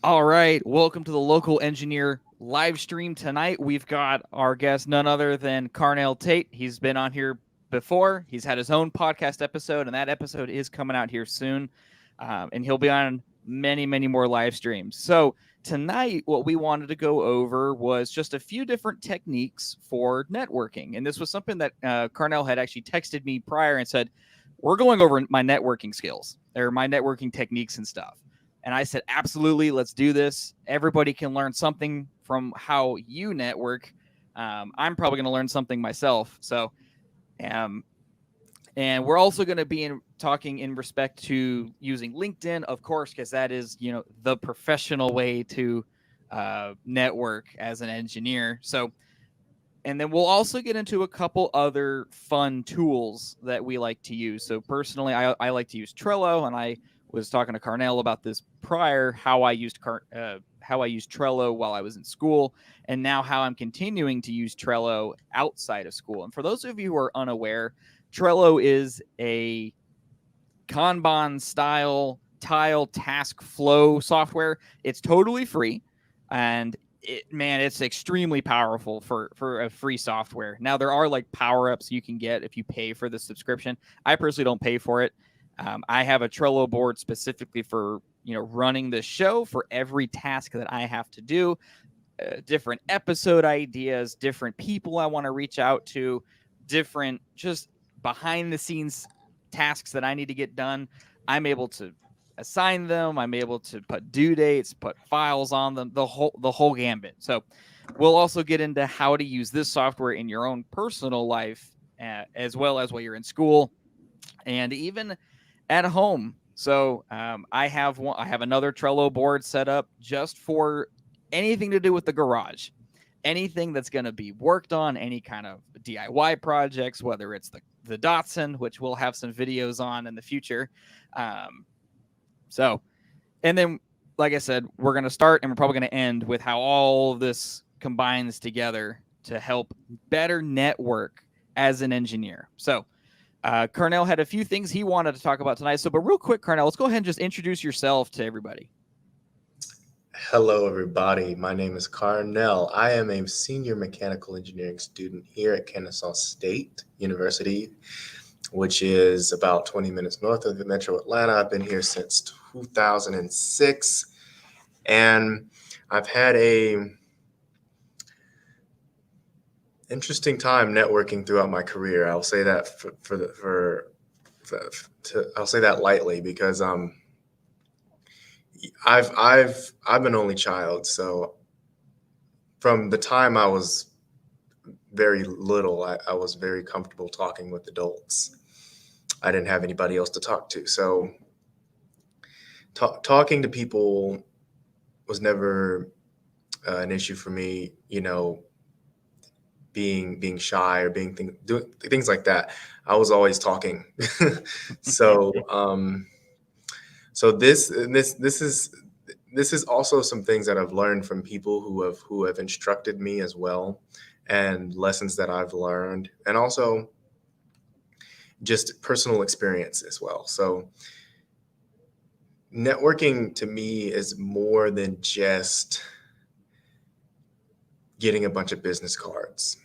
All right, welcome to the Local Engineer live stream tonight. We've got our guest, none other than Carnell Tate. He's been on here before. He's had his own podcast episode, and that episode is coming out here soon. And he'll be on many, many more live streams. So tonight, what we wanted to go over was just a few different techniques for networking. And this was something that Carnell had actually texted me prior and said, "We're going over my networking skills or my networking techniques and stuff." And I said, absolutely, let's do this. Everybody can learn something from how you network. I'm probably going to learn something myself. Um, and we're also going to be talking in respect to using LinkedIn, of course, because that is, the professional way to network as an engineer. So, and then we'll also get into a couple other fun tools that we like to use. So personally, I like to use Trello, and I was talking to Carnell about this prior, how I used Trello while I was in school, and now how I'm continuing to use Trello outside of school. And for those of you who are unaware, Trello is a Kanban style tile task flow software. It's totally free, and it's extremely powerful for a free software. Now there are like power ups you can get if you pay for the subscription. I personally don't pay for it. I have a Trello board specifically for running the show for every task that I have to do, different episode ideas, different people I want to reach out to, different just behind the scenes tasks that I need to get done. I'm able to assign them. I'm able to put due dates, put files on them, the whole gambit. So we'll also get into how to use this software in your own personal life, as well as while you're in school and even at home. So I have one. I have another Trello board set up just for anything to do with the garage, anything that's going to be worked on, any kind of DIY projects, whether it's the Datsun, which we'll have some videos on in the future. Um, so, and then, like I said, we're going to start and we're probably going to end with how all of this combines together to help better network as an engineer. So, Carnell had a few things he wanted to talk about tonight. So, but real quick, Carnell, let's go ahead and just introduce yourself to everybody. Hello, everybody. My name is Carnell. I am a senior mechanical engineering student here at Kennesaw State University, which is about 20 minutes north of the Metro Atlanta. I've been here since 2006, and I've had a interesting time networking throughout my career. I'll say that I'll say that lightly because I'm an only child, so from the time I was very little, I was very comfortable talking with adults. I didn't have anybody else to talk to, so talking to people was never an issue for me. Being shy or doing things like that. I was always talking. so so this is also some things that I've learned from people who have instructed me as well, and lessons that I've learned, and also just personal experience as well. So networking to me is more than just getting a bunch of business cards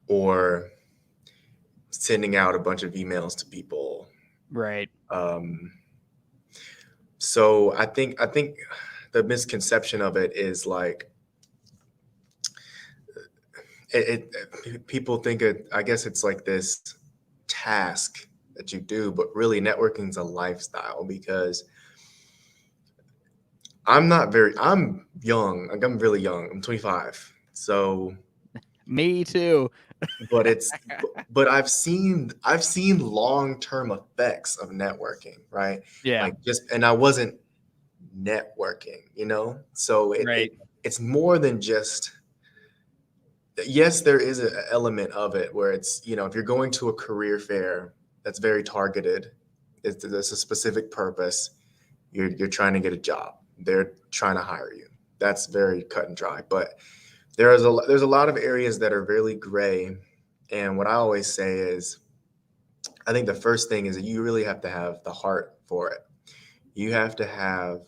or sending out a bunch of emails to people. Right. Um, so I think the misconception of it is like people think it. I guess it's like this task that you do, but really networking is a lifestyle because I'm young. Like, I'm really young. I'm 25. So, Me too. but it's but I've seen long-term effects of networking, right? Yeah. Like, and I wasn't networking. So Right. it's more than just, yes, there is an element of it where it's, if you're going to a career fair that's very targeted, there's a specific purpose. You're trying to get a job. They're trying to hire you. That's very cut and dry. But there's a lot of areas that are really gray. And what I always say is, I think the first thing is that you really have to have the heart for it. You have to have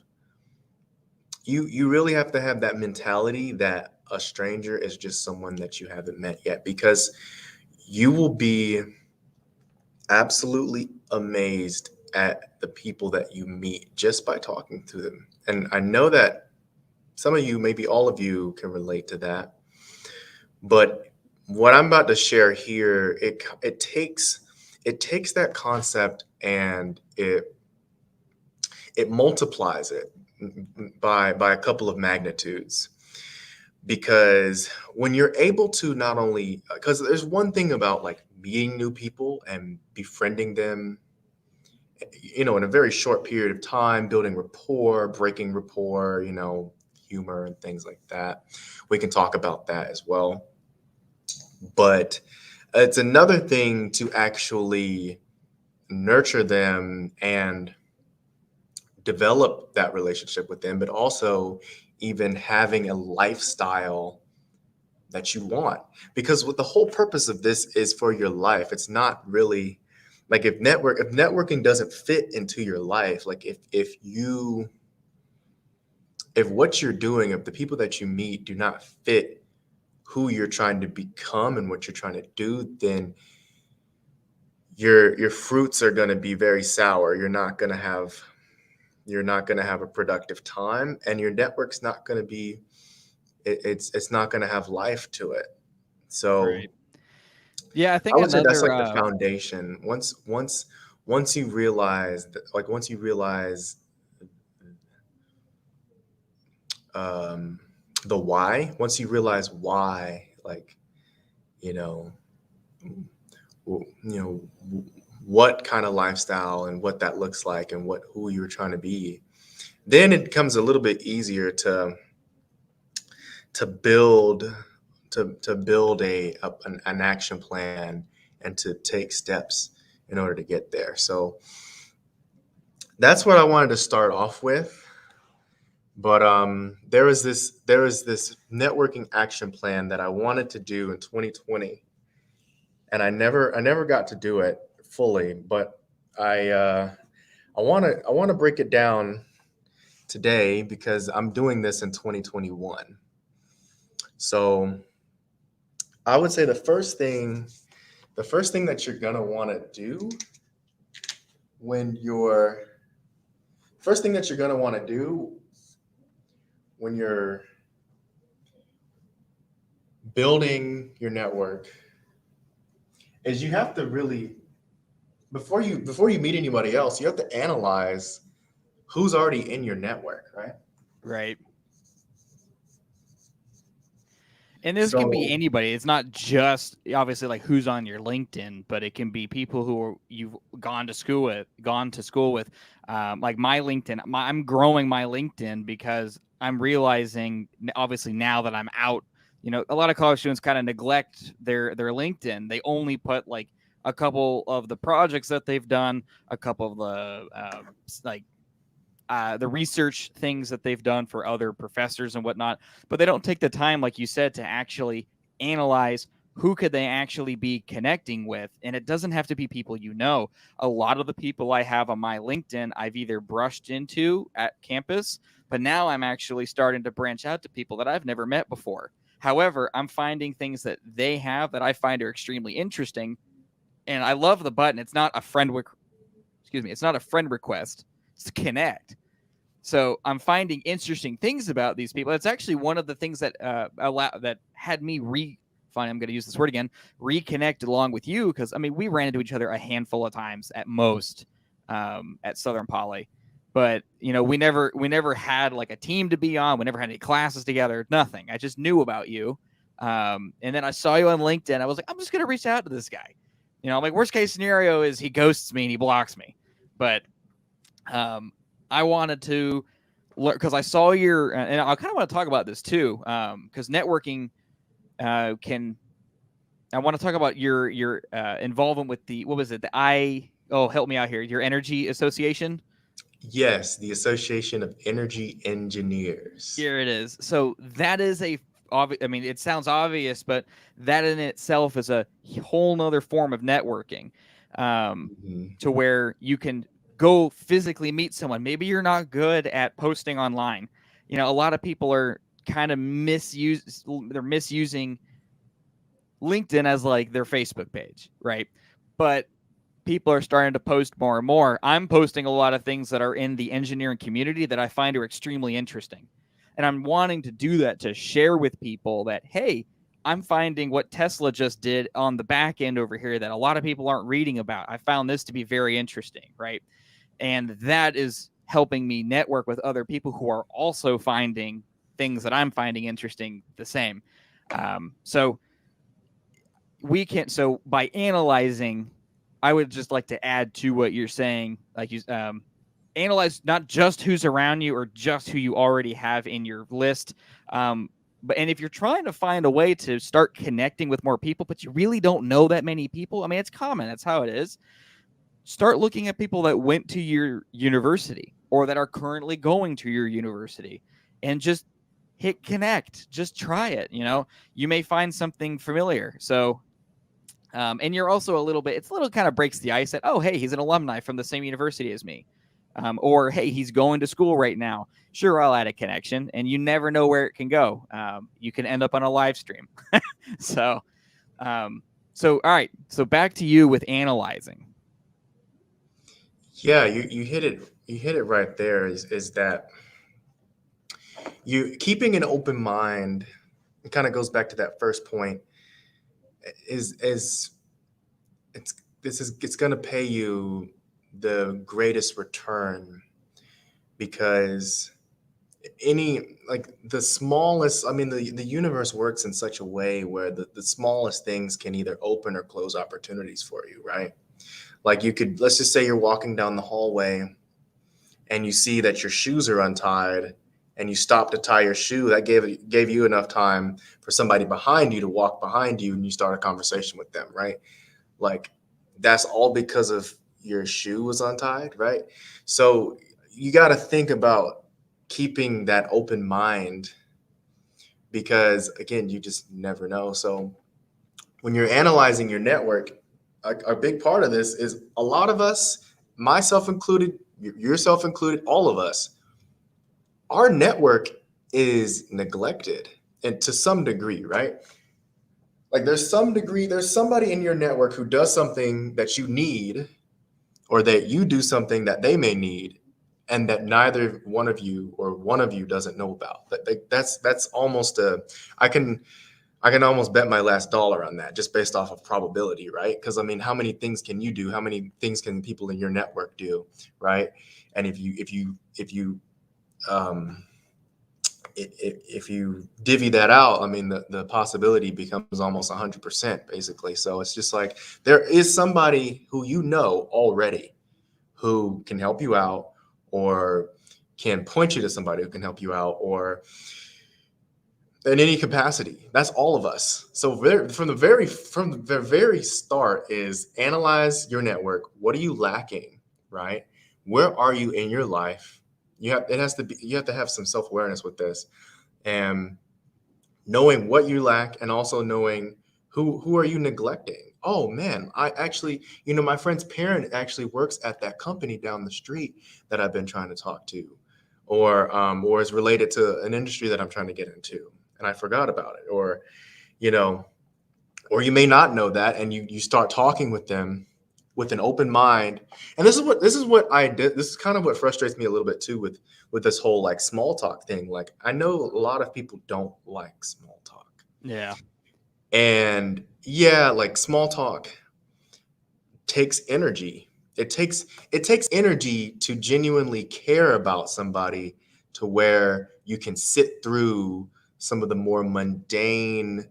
you really have to have that mentality that a stranger is just someone that you haven't met yet, because you will be absolutely amazed at the people that you meet just by talking to them. And I know that some of you, maybe all of you, can relate to that. But what I'm about to share here, it takes that concept and it multiplies it by a couple of magnitudes. Because when you're able to not only, because there's one thing about like meeting new people and befriending them, in a very short period of time, building rapport, breaking rapport, humor and things like that. We can talk about that as well. But it's another thing to actually nurture them and develop that relationship with them, but also even having a lifestyle that you want. Because what the whole purpose of this is for your life. It's not really like if networking doesn't fit into your life, like if what you're doing, if the people that you meet do not fit who you're trying to become and what you're trying to do, then your fruits are going to be very sour. You're not going to have a productive time, and your network's not going to be it's not going to have life to it. So Right. Yeah, I I think would say that's another like the foundation. Once you realize that, like once you realize um, the why, once you realize why, like you know, w- you know, what kind of lifestyle and what that looks like and who you're trying to be, then it becomes a little bit easier to build to build an action plan and to take steps in order to get there. So that's what I wanted to start off with. But there was this networking action plan that I wanted to do in 2020, and I never got to do it fully. But I want to break it down today because I'm doing this in 2021. So I would say the first thing that you're gonna want to do when you're first thing that you're gonna want to do when you're building your network is you have to really, before you meet anybody else, you have to analyze who's already in your network, right? right. And this can be So anybody. It's not just obviously like who's on your LinkedIn, but it can be people who you've gone to school with. Like my LinkedIn, I'm growing my LinkedIn because I'm realizing obviously now that I'm out. A lot of college students kind of neglect their LinkedIn. They only put like a couple of the projects that they've done, a couple of the research things that they've done for other professors and whatnot, but they don't take the time, like you said, to actually analyze who could they actually be connecting with. And it doesn't have to be people a lot of the people I have on my LinkedIn I've either brushed into at campus, but now I'm actually starting to branch out to people that I've never met before. However, I'm finding things that they have that I find are extremely interesting, and I love the button. It's not a it's not a friend request, it's connect. So I'm finding interesting things about these people. It's actually one of the things that that had me fine, I'm going to use this word again, reconnect along with you, because I mean we ran into each other a handful of times at most at Southern Poly, but we never had like a team to be on. We never had any classes together. Nothing. I just knew about you, and then I saw you on LinkedIn. I was like, I'm just going to reach out to this guy. Like worst case scenario is he ghosts me and he blocks me, but um, I wanted to learn because I saw and I kind of want to talk about this too, because networking can. I want to talk about your involvement with what was it? Help me out here. Your energy association. yes, the Association of Energy Engineers. Here it is. So that is I mean, it sounds obvious, but that in itself is a whole nother form of networking, Mhm. to where you can go physically meet someone. Maybe you're not good at posting online. a lot of people are kind of misusing LinkedIn as like their Facebook page, right? But people are starting to post more and more. I'm posting a lot of things that are in the engineering community that I find are extremely interesting. And I'm wanting to do that to share with people that, hey, I'm finding what Tesla just did on the back end over here that a lot of people aren't reading about. I found this to be very interesting, right? And that is helping me network with other people who are also finding things that I'm finding interesting the same. So by analyzing, I would just like to add to what you're saying, like you analyze not just who's around you or just who you already have in your list. And if you're trying to find a way to start connecting with more people, but you really don't know that many people, I mean, it's common. That's how it is. Start looking at people that went to your university or that are currently going to your university and just hit connect. Just try it. You may find something familiar. So, and you're also it's a little kind of breaks the ice that, oh, hey, he's an alumni from the same university as me. Or, hey, he's going to school right now. Sure, I'll add a connection, and you never know where it can go. You can end up on a live stream. So, all right. So back to you with analyzing. Yeah, you hit it. You hit it right there. Is that you keeping an open mind? It kind of goes back to that first point. Is it's going to pay you the greatest return, because the smallest, I mean, the universe works in such a way where the smallest things can either open or close opportunities for you, right? Like let's just say you're walking down the hallway and you see that your shoes are untied and you stop to tie your shoe. That gave you enough time for somebody behind you to walk behind you and you start a conversation with them, right? Like, that's all because of your shoe was untied, right? So you got to think about keeping that open mind, because again, you just never know. So when you're analyzing your network, a big part of this is a lot of us, myself included, yourself included, all of us, our network is neglected, and to some degree, right? Like there's somebody in your network who does something that you need, or that you do something that they may need, and that neither one of you or one of you doesn't know about. That's almost I can almost bet my last dollar on that, just based off of probability, right? Because I mean, how many things can you do? How many things can people in your network do, right? And if you divvy that out, I mean, the possibility becomes almost 100%, basically. So it's just like there is somebody who you know already who can help you out, or can point you to somebody who can help you out, or in any capacity. That's all of us. So from the very start is analyze your network. What are you lacking, right? Where are you in your life? You have to have some self-awareness with this, and knowing what you lack, and also knowing who are you neglecting. Oh man, I actually, my friend's parent actually works at that company down the street that I've been trying to talk to, or is related to an industry that I'm trying to get into, and I forgot about it. Or or you may not know that, and you start talking with them with an open mind. And this is what I did. This is kind of what frustrates me a little bit too with this whole like small talk thing. Like, I know a lot of people don't like small talk. Yeah. And yeah, like small talk takes energy. It takes energy to genuinely care about somebody, to where you can sit through some of the more mundane,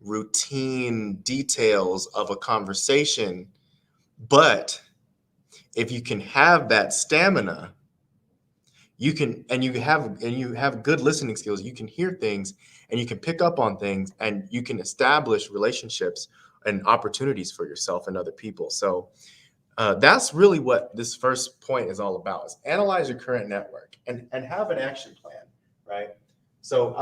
routine details of a conversation. But if you can have that stamina, you have good listening skills, you can hear things and you can pick up on things, and you can establish relationships and opportunities for yourself and other people. So that's really what this first point is all about: is analyze your current network and have an action plan, right? So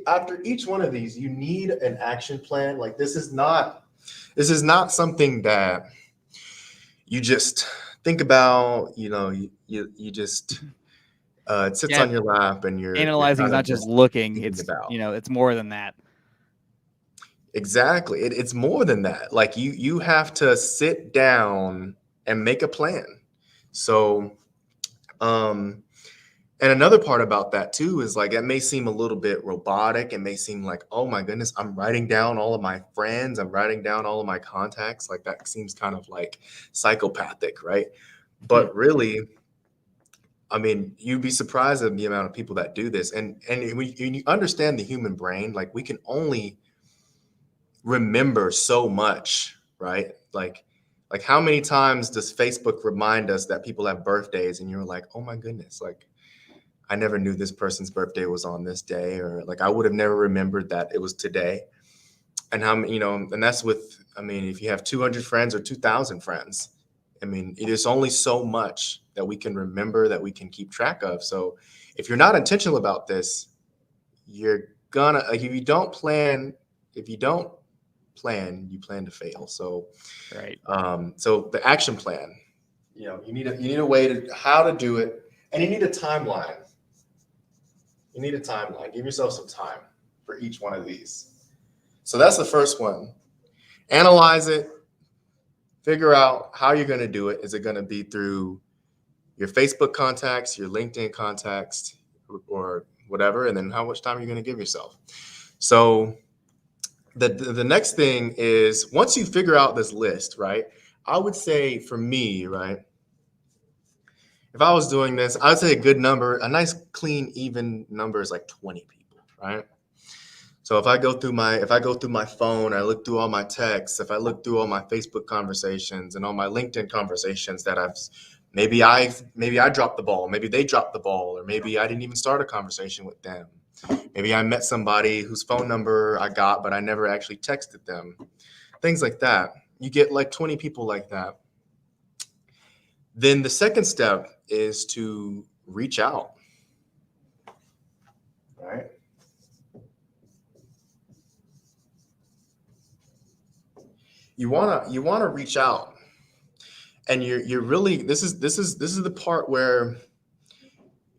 after each one of these, you need an action plan. Like, this is not something that you just think about, you just It sits on your lap, and you're analyzing is kind of not just looking. thinking It's, about. it's more than that. Exactly. It's more than that. Like you have to sit down and make a plan. So, um, and another part about that too is like it may seem a little bit robotic. It may seem like, oh my goodness, I'm writing down all of my friends, I'm writing down all of my contacts. Like that seems kind of like psychopathic, right? But really, I mean, you'd be surprised at the amount of people that do this. And when you understand the human brain, like we can only remember so much, right? Like how many times does Facebook remind us that people have birthdays and you're like, oh my goodness, like I never knew this person's birthday was on this day, or like I would have never remembered that it was today. And how many, and that's with, I mean, if you have 200 friends or 2,000 friends, I mean, it is only so much that we can remember, that we can keep track of. So if you're not intentional about this, you're gonna, like, if you don't plan, you plan to fail. So, Right. So the action plan, you need a way to how to do it, and you need a timeline. You need a timeline. Give yourself some time for each one of these. So that's the first one. Analyze it. Figure out how you're going to do it. Is it going to be through your Facebook contacts, your LinkedIn contacts, or whatever? And then how much time are you going to give yourself? So the next thing is, once you figure out this list, right? I would say for me, right? If I was doing this, I would say a good number, a nice, clean, even number is like 20 people, right? So if I go through my phone, I look through all my texts, if I look through all my Facebook conversations and all my LinkedIn conversations that maybe I dropped the ball, maybe they dropped the ball, or maybe I didn't even start a conversation with them. Maybe I met somebody whose phone number I got, but I never actually texted them. Things like that. You get like 20 people like that. Then the second step is to reach out. Right? You wanna reach out, and you're really, this is the part where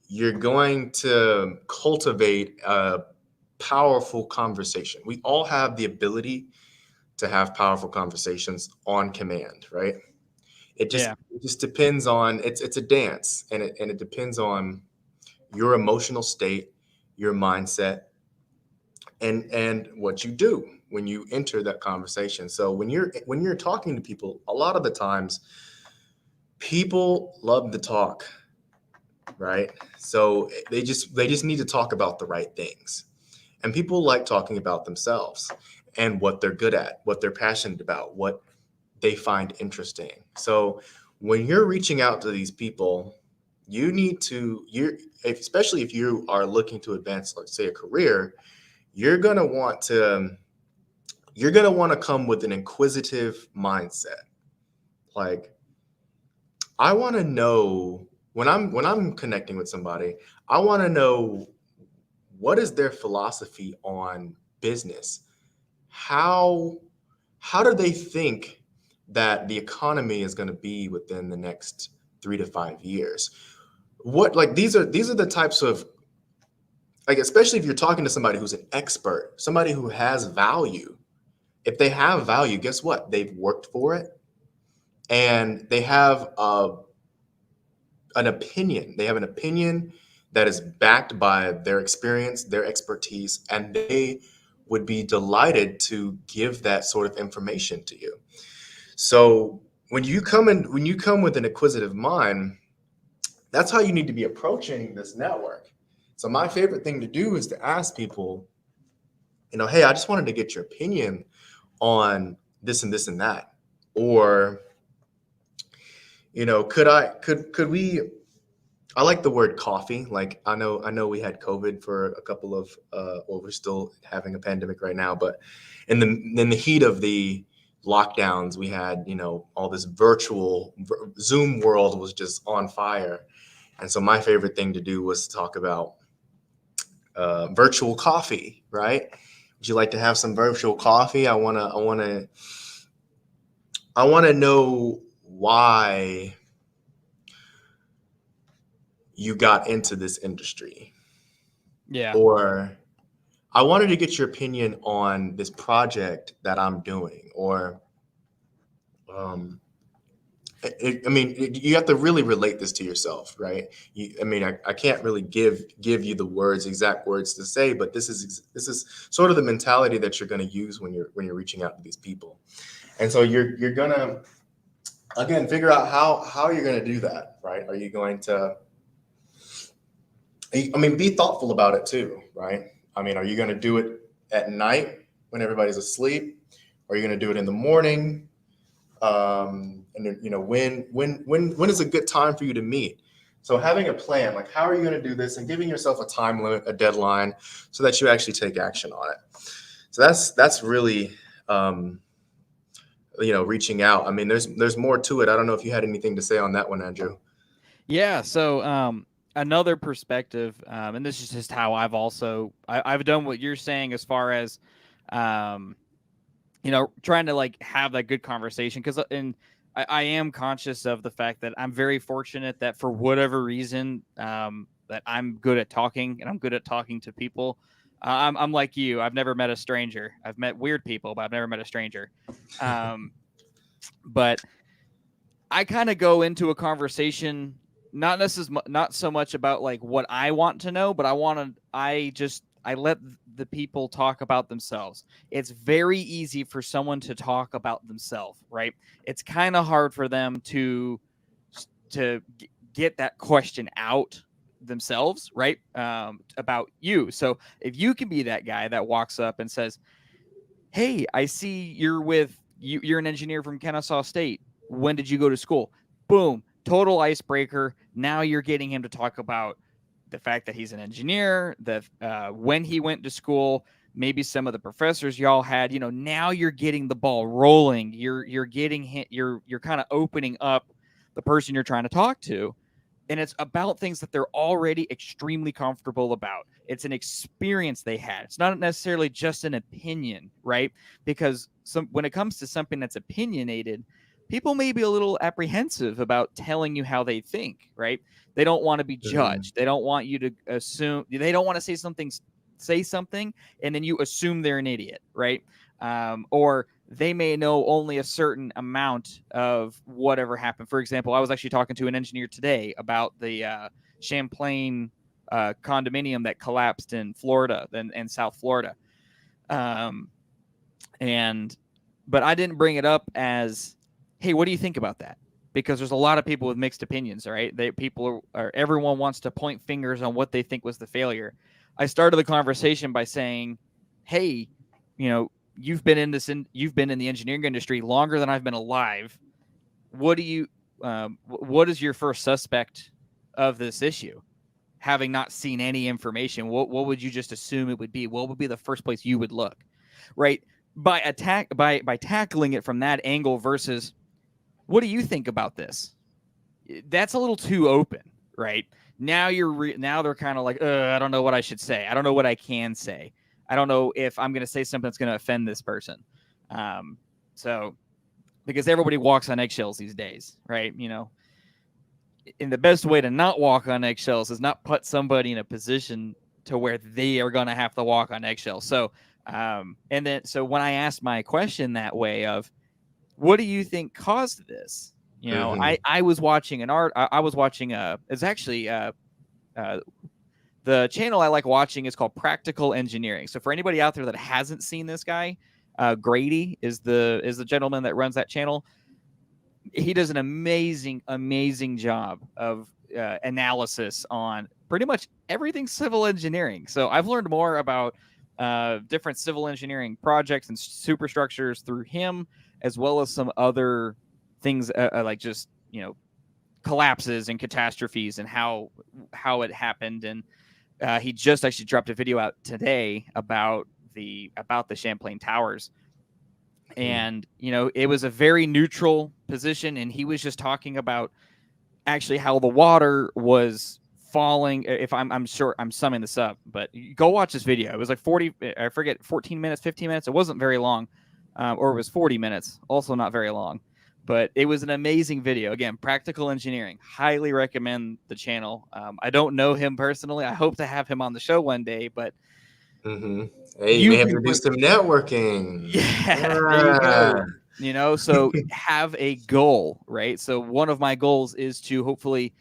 you're going to cultivate a powerful conversation. We all have the ability to have powerful conversations on command, right? It just depends on, it's a dance, and it depends on your emotional state, your mindset, and what you do when you enter that conversation. So when you're talking to people, a lot of the times people love to talk, right? So they just need to talk about the right things. And people like talking about themselves and what they're good at, what they're passionate about, what they find interesting. So when you're reaching out to these people, especially if you are looking to advance, let's say, a career, you're going to want to come with an inquisitive mindset. Like, I want to know, when I'm connecting with somebody, I want to know, what is their philosophy on business? How do they think that the economy is going to be within the next 3 to 5 years? What, like, these are the types of, like, especially if you're talking to somebody who's an expert, somebody who has value. If they have value, guess what? They've worked for it, and they have an opinion. They have an opinion that is backed by their experience, their expertise, and they would be delighted to give that sort of information to you. So when you come with an inquisitive mind, that's how you need to be approaching this network. So my favorite thing to do is to ask people, hey, I just wanted to get your opinion on this and this and that. Or, could we, I like the word coffee. Like, I know we had COVID for a couple of, we're still having a pandemic right now, but in the heat of the lockdowns, we had, all this virtual Zoom world was just on fire. And so my favorite thing to do was to talk about virtual coffee, right? Would you like to have some virtual coffee? I want to know why you got into this industry? Yeah. Or I wanted to get your opinion on this project that I'm doing. Or um, you have to really relate this to yourself, right? I can't really give you the exact words to say, but this is sort of the mentality that you're going to use when you're reaching out to these people. And so you're gonna, again, figure out how you're gonna do that, right? Are you going to, be thoughtful about it too, right? Are you gonna do it at night when everybody's asleep? Are you gonna do it in the morning? And then, when is a good time for you to meet? So having a plan, like how are you going to do this, and giving yourself a time limit, a deadline, so that you actually take action on it. So that's really, reaching out. There's more to it. I don't know if you had anything to say on that one, Andrew. Yeah. So another perspective, and this is just how I've done what you're saying as far as, trying to like have that good conversation, because I am conscious of the fact that I'm very fortunate that for whatever reason, that I'm good at talking, and I'm good at talking to people. I'm like you. I've never met a stranger. I've met weird people, but I've never met a stranger. But I kind of go into a conversation not so much about like what I want to know, but I let the people talk about themselves. It's very easy for someone to talk about themselves, right? It's kind of hard for them to get that question out themselves, right? About you. So if you can be that guy that walks up and says, "Hey, I see you're an engineer from Kennesaw State. When did you go to school?" Boom, total icebreaker. Now you're getting him to talk about the fact that he's an engineer, that when he went to school, maybe some of the professors y'all had. Now you're getting the ball rolling. You're kind of opening up the person you're trying to talk to. And it's about things that they're already extremely comfortable about. It's an experience they had. It's not necessarily just an opinion, right? Because when it comes to something that's opinionated, people may be a little apprehensive about telling you how they think, right? They don't want to be judged. They don't want you to assume. They don't want to say something, and then you assume they're an idiot, right? Or they may know only a certain amount of whatever happened. For example, I was actually talking to an engineer today about the Champlain condominium that collapsed in Florida and South Florida. But I didn't bring it up as, "Hey, what do you think about that?" Because there's a lot of people with mixed opinions, right? Everyone wants to point fingers on what they think was the failure. I started the conversation by saying, "Hey, you've been in the engineering industry longer than I've been alive. What is your first suspect of this issue? Having not seen any information, what would you just assume it would be? What would be the first place you would look?" Right? By tackling it from that angle versus, "What do you think about this?" That's a little too open, right? Now now they're kind of like, I don't know what I should say. I don't know what I can say. I don't know if I'm going to say something that's going to offend this person. So because everybody walks on eggshells these days, right? And the best way to not walk on eggshells is not put somebody in a position to where they are going to have to walk on eggshells. So, so when I asked my question that way of, "What do you think caused this?" I was watching it's actually the channel I like watching is called Practical Engineering. So for anybody out there that hasn't seen this guy, Grady is the gentleman that runs that channel. He does an amazing job of analysis on pretty much everything civil engineering. So I've learned more about different civil engineering projects and superstructures through him, as well as some other things like just collapses and catastrophes and how it happened. And he just actually dropped a video out today about the Champlain Towers. And it was a very neutral position, and he was just talking about actually how the water was falling. If I'm sure I'm summing this up, but go watch this video. It was like 14 minutes, 15 minutes. It wasn't very long, or it was 40 minutes, also not very long. But it was an amazing video. Again, Practical Engineering. Highly recommend the channel. I don't know him personally. I hope to have him on the show one day, but Mm-hmm. Hey, you may have to do some networking. yeah, there you go. So have a goal, right? So one of my goals is to hopefully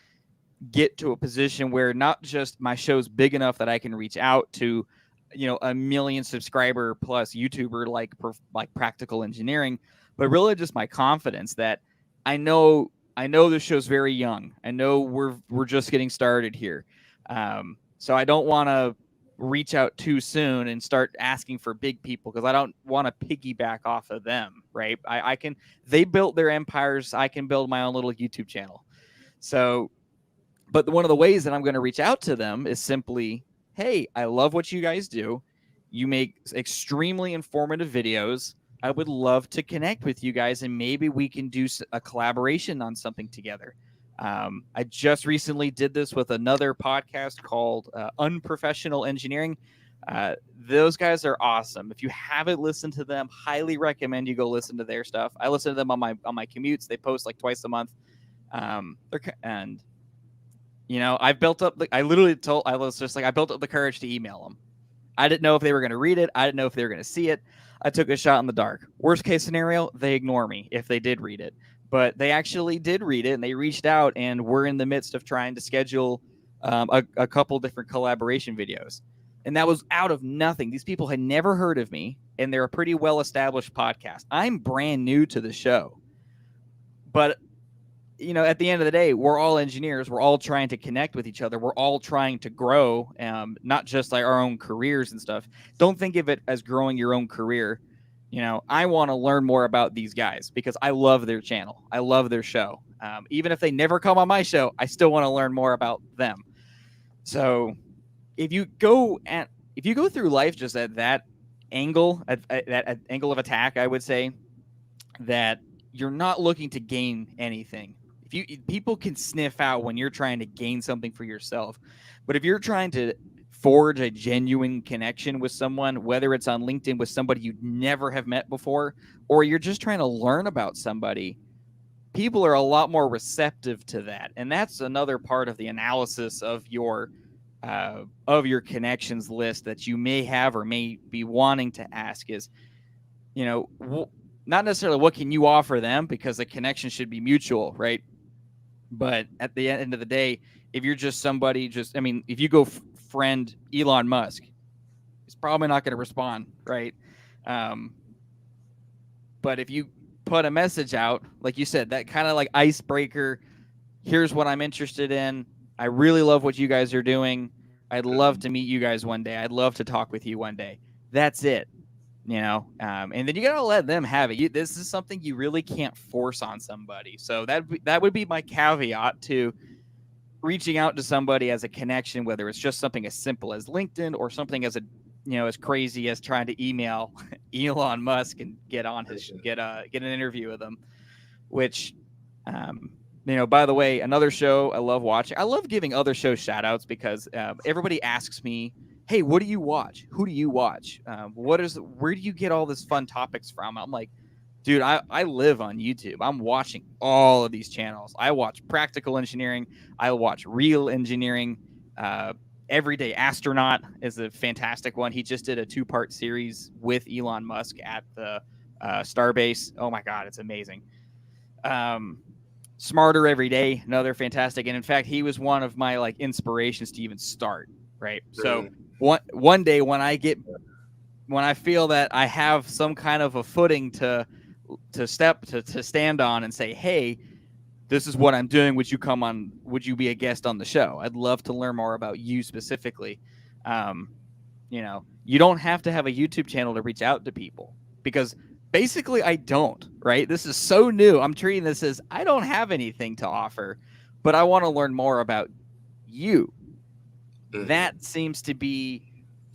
get to a position where not just my show's big enough that I can reach out to, a million subscriber plus YouTuber like Practical Engineering, but really just my confidence that I know this show's very young. I know we're just getting started here. So I don't want to reach out too soon and start asking for big people because I don't want to piggyback off of them, right? I can they built their empires, I can build my own little YouTube channel. So but one of the ways that I'm going to reach out to them is simply, hey, I love what you guys do. You make extremely informative videos. I would love to connect with you guys, and maybe we can do a collaboration on something together. I just recently did this with another podcast called Unprofessional Engineering. Those guys are awesome. If you haven't listened to them, highly recommend you go listen to their stuff. I listen to them on my commutes. They post like twice a month. And I built up I built up the courage to email them. I didn't know if they were going to read it. I didn't know if they were going to see it. I took a shot in the dark. Worst case scenario, they ignore me if they did read it. But they actually did read it, and they reached out, and we're in the midst of trying to schedule a couple different collaboration videos. And that was out of nothing. These people had never heard of me, and they're a pretty well-established podcast. I'm brand new to the show. But at the end of the day, we're all engineers. We're all trying to connect with each other. We're all trying to grow, not just like our own careers and stuff. Don't think of it as growing your own career. I want to learn more about these guys because I love their channel. I love their show. Even if they never come on my show, I still want to learn more about them. So if you go through life just at that angle, at that angle of attack, I would say that you're not looking to gain anything. People can sniff out when you're trying to gain something for yourself, but if you're trying to forge a genuine connection with someone, whether it's on LinkedIn with somebody you never have met before, or you're just trying to learn about somebody, people are a lot more receptive to that. And that's another part of the analysis of your connections list that you may have or may be wanting to ask is, not necessarily what can you offer them, because the connection should be mutual, right? But at the end of the day, if you're just somebody, if you go friend Elon Musk, he's probably not going to respond, right? But if you put a message out, like you said, that kind of like icebreaker, here's what I'm interested in. I really love what you guys are doing. I'd love to meet you guys one day. I'd love to talk with you one day. That's it. And then you gotta let them have it. This is something you really can't force on somebody. So that would be my caveat to reaching out to somebody as a connection, whether it's just something as simple as LinkedIn or something as as crazy as trying to email Elon Musk and get an interview with him. Which, by the way, another show I love watching. I love giving other shows shout outs because everybody asks me, hey, what do you watch? Who do you watch? Where do you get all this fun topics from? I'm like, dude, I live on YouTube. I'm watching all of these channels. I watch Practical Engineering. I watch Real Engineering. Everyday Astronaut is a fantastic one. He just did a 2-part series with Elon Musk at the Starbase. Oh my God, it's amazing. Smarter Every Day, another fantastic. And in fact, he was one of my inspirations to even start. Right. So one day when I feel that I have some kind of a footing to stand on and say, hey, this is what I'm doing. Would you come on? Would you be a guest on the show? I'd love to learn more about you specifically. You don't have to have a YouTube channel to reach out to people because basically I don't, right? This is so new. I'm treating this as I don't have anything to offer, but I want to learn more about you. That seems to be,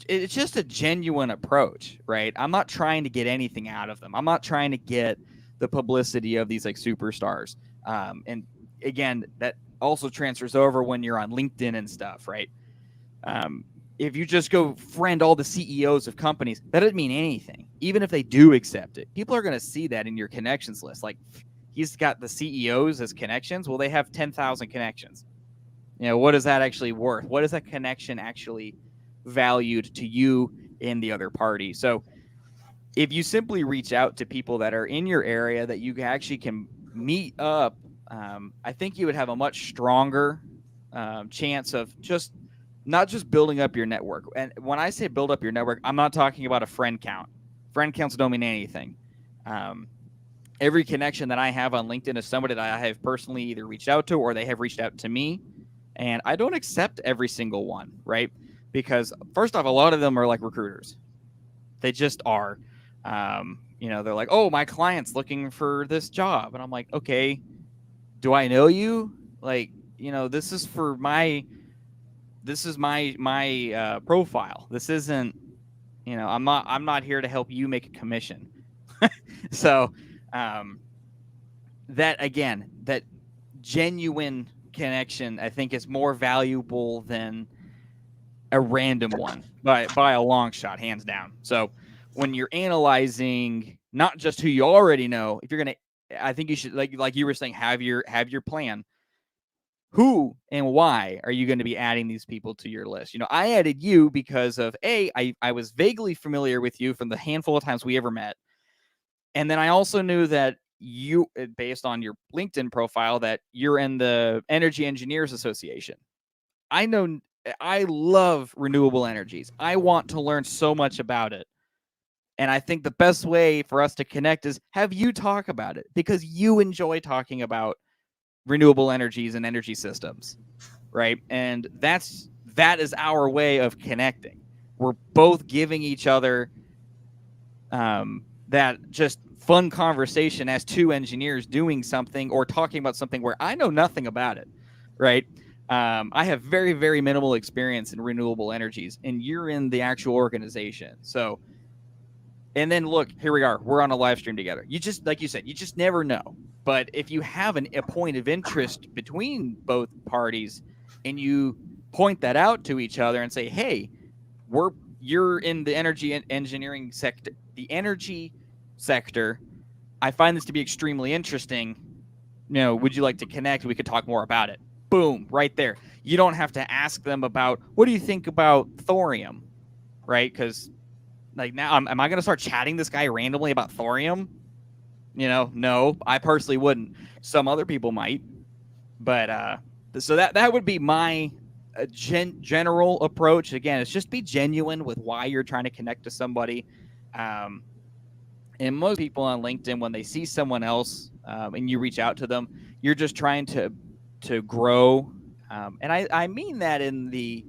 it's just a genuine approach, right? I'm not trying to get anything out of them. I'm not trying to get the publicity of these superstars. And again, that also transfers over when you're on LinkedIn and stuff, right? If you just go friend all the CEOs of companies, that doesn't mean anything. Even if they do accept it, people are going to see that in your connections list. Like, he's got the CEOs as connections. Well, they have 10,000 connections. What is that actually worth? What is that connection actually valued to you in the other party? So if you simply reach out to people that are in your area that you actually can meet up, I think you would have a much stronger chance of not just building up your network. And when I say build up your network, I'm not talking about a friend count. Friend counts don't mean anything. Every connection that I have on LinkedIn is somebody that I have personally either reached out to or they have reached out to me. And I don't accept every single one, right? Because first off, a lot of them are like recruiters. They just are. They're like, oh, my client's looking for this job. And I'm like, okay, do I know you? Like, this is my profile. This isn't, I'm not here to help you make a commission. So that genuine connection, I think, is more valuable than a random one by a long shot, hands down. So when you're analyzing not just who you already know, if you're going to, I think you should, like you were saying, have your plan. Who and why are you going to be adding these people to your list? I added you because of I was vaguely familiar with you from the handful of times we ever met. And then I also knew that you, based on your LinkedIn profile, that you're in the Energy Engineers Association. I love renewable energies. I want to learn so much about it. And I think the best way for us to connect is have you talk about it, because you enjoy talking about renewable energies and energy systems, right? And that is our way of connecting. We're both giving each other that just fun conversation as two engineers doing something or talking about something where I know nothing about it, right? I have very, very minimal experience in renewable energies, and you're in the actual organization. So, and then look, here we are. We're on a live stream together. You just, like you said, you just never know. But if you have a point of interest between both parties and you point that out to each other and say, hey, you're in the energy engineering sector, the energy sector. I find this to be extremely interesting. Would you like to connect? We could talk more about it. Boom, right there. You don't have to ask them about, what do you think about thorium, right? Because now, am I going to start chatting this guy randomly about thorium? No, I personally wouldn't. Some other people might, but so that would be my general approach. Again, it's just be genuine with why you're trying to connect to somebody. And most people on LinkedIn, when they see someone else and you reach out to them, you're just trying to grow. And I mean that in the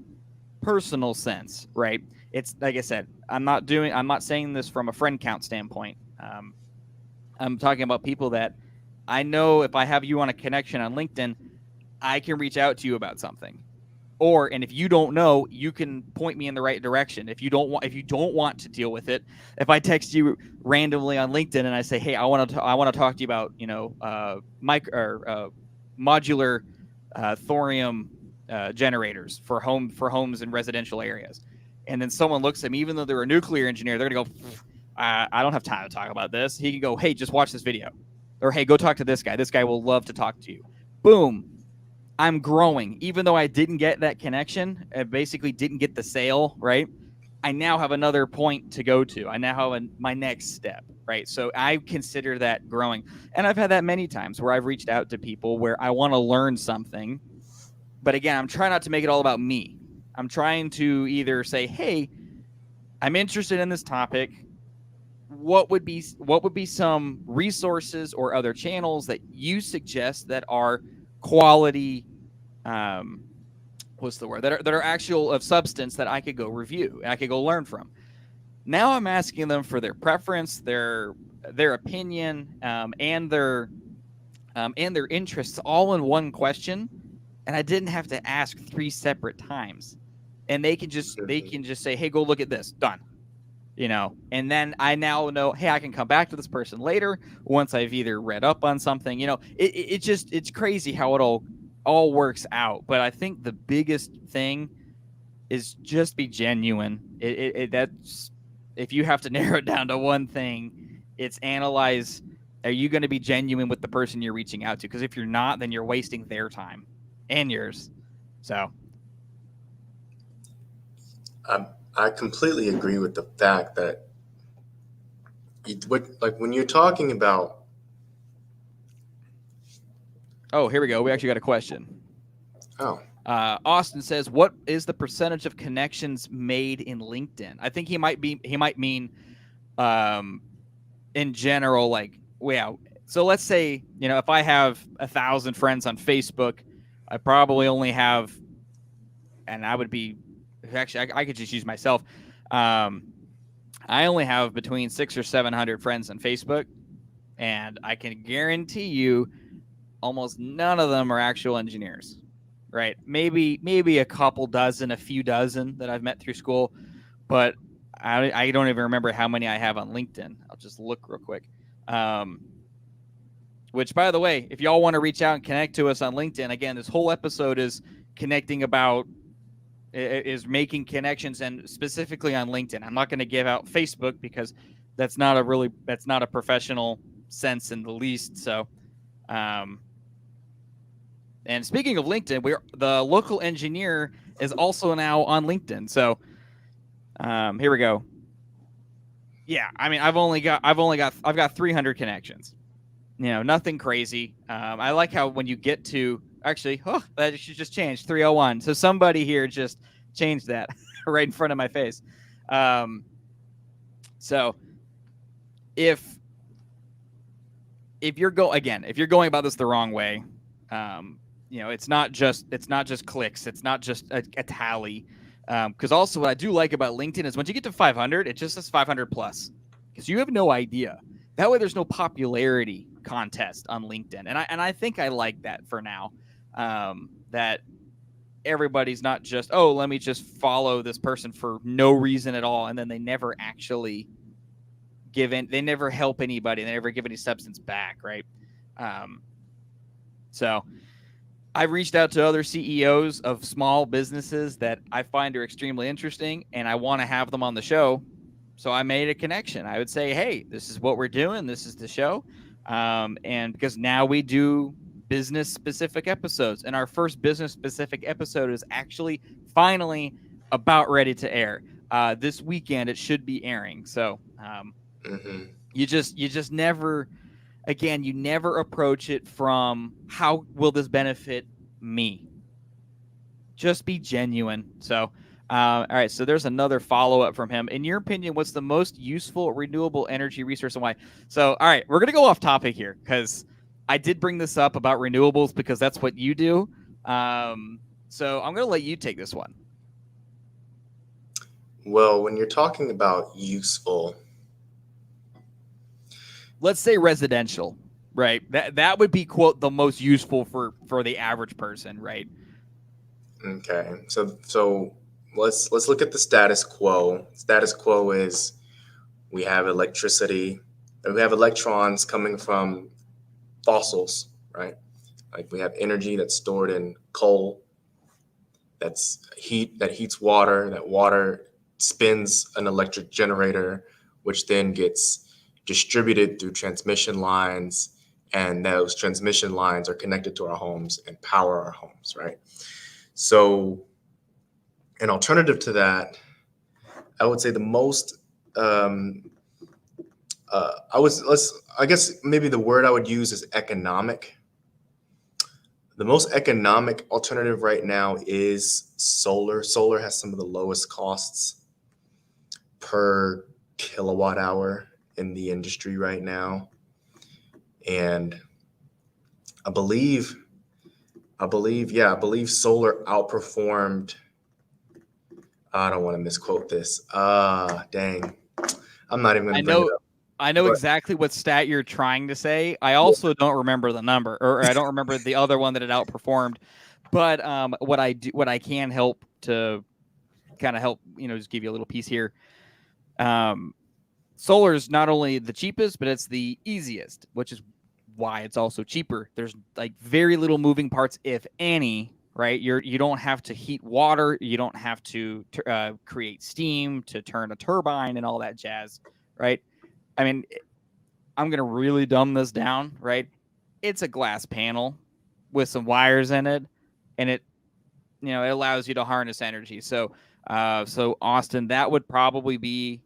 personal sense, right? It's like I said, I'm not saying this from a friend count standpoint. I'm talking about people that I know if I have you on a connection on LinkedIn, I can reach out to you about something. And if you don't know, you can point me in the right direction. If you don't want to deal with it, if I text you randomly on LinkedIn and I say, hey, I want to talk to you about modular thorium generators for homes in residential areas, and then someone looks at me, even though they're a nuclear engineer, they're gonna go, I don't have time to talk about this. He can go, hey, just watch this video, or hey, go talk to this guy. This guy will love to talk to you. Boom. I'm growing. Even though I didn't get that connection, I basically didn't get the sale, right? I now have another point to go to. I now have my next step, right? So I consider that growing. And I've had that many times where I've reached out to people where I want to learn something. But again, I'm trying not to make it all about me. I'm trying to either say, hey, I'm interested in this topic. What would be some resources or other channels that you suggest that are quality, what's the word, that are actual of substance that I could go review and I could go learn from. Now I'm asking them for their preference, their opinion, and their interests all in one question, and I didn't have to ask 3 separate times. And they can just say, hey, go look at this, done. And then I now know, hey, I can come back to this person later once I've either read up on something. It's crazy how it all works out. But I think the biggest thing is just be genuine. That's, if you have to narrow it down to one thing, it's analyze Are you going to be genuine with the person you're reaching out to? Because if you're not, then you're wasting their time and yours. So I completely agree with the fact that when you're talking about. Oh, here we go. We actually got a question. Oh. Austin says, "What is the percentage of connections made in LinkedIn?" I think he might mean, in general, like, well, so let's say, if I have 1,000 friends on Facebook, I probably only have, and I would be, actually, I could just use myself. I only have between 600 or 700 friends on Facebook, and I can guarantee you, almost none of them are actual engineers. Right? Maybe a couple dozen, a few dozen that I've met through school, but I don't even remember how many I have on LinkedIn. I'll just look real quick. Which, by the way, if y'all want to reach out and connect to us on LinkedIn, again, this whole episode is making connections, and specifically on LinkedIn. I'm not going to give out Facebook because that's not a professional sense in the least. So, and speaking of LinkedIn, the local engineer is also now on LinkedIn. So, here we go. Yeah, I mean, I've got 300 connections. Nothing crazy. I like how when you get to that should just change 301. So somebody here just changed that right in front of my face. So if you're going about this the wrong way, it's not just clicks. It's not just a tally. Because also what I do like about LinkedIn is once you get to 500, it just says 500 plus, because you have no idea. That way, there's no popularity contest on LinkedIn, and I think I like that for now. That everybody's not just, oh, let me just follow this person for no reason at all, and then they never actually they never help anybody, they never give any substance back, right? So I've reached out to other CEOs of small businesses that I find are extremely interesting, and I want to have them on the show. So I made a connection. I would say, hey, this is what we're doing. This is the show. And because now we do business-specific episodes, and our first business-specific episode is actually finally about ready to air. This weekend, it should be airing. So you just never... Again, you never approach it from how will this benefit me? Just be genuine. So, all right. So there's another follow-up from him. In your opinion, what's the most useful renewable energy resource and why? So, all right, we're going to go off topic here because I did bring this up about renewables because that's what you do. So I'm going to let you take this one. Well, when you're talking about useful, let's say residential, right? That would be, quote, the most useful for the average person, right? Okay. So let's look at the status quo. Status quo is we have electricity, and we have electrons coming from fossils, right? Like we have energy that's stored in coal, that's heat that heats water, that water spins an electric generator, which then gets distributed through transmission lines, and those transmission lines are connected to our homes and power our homes, right? So an alternative to that, I would say the most, I guess maybe the word I would use is economic. The most economic alternative right now is solar. Solar has some of the lowest costs per kilowatt hour in the industry right now. And I believe solar outperformed, I don't want to misquote this. Dang. I'm not even going to bring it up. I know exactly what stat you're trying to say. I also don't remember the number, or I don't remember the other one that it outperformed. But what I can help to kind of help, just give you a little piece here. Solar is not only the cheapest, but it's the easiest, which is why it's also cheaper. There's like very little moving parts, if any, right? You don't have to heat water. You don't have to create steam to turn a turbine and all that jazz, right? I mean, I'm going to really dumb this down, right? It's a glass panel with some wires in it, and it allows you to harness energy. So Austin, that would probably be,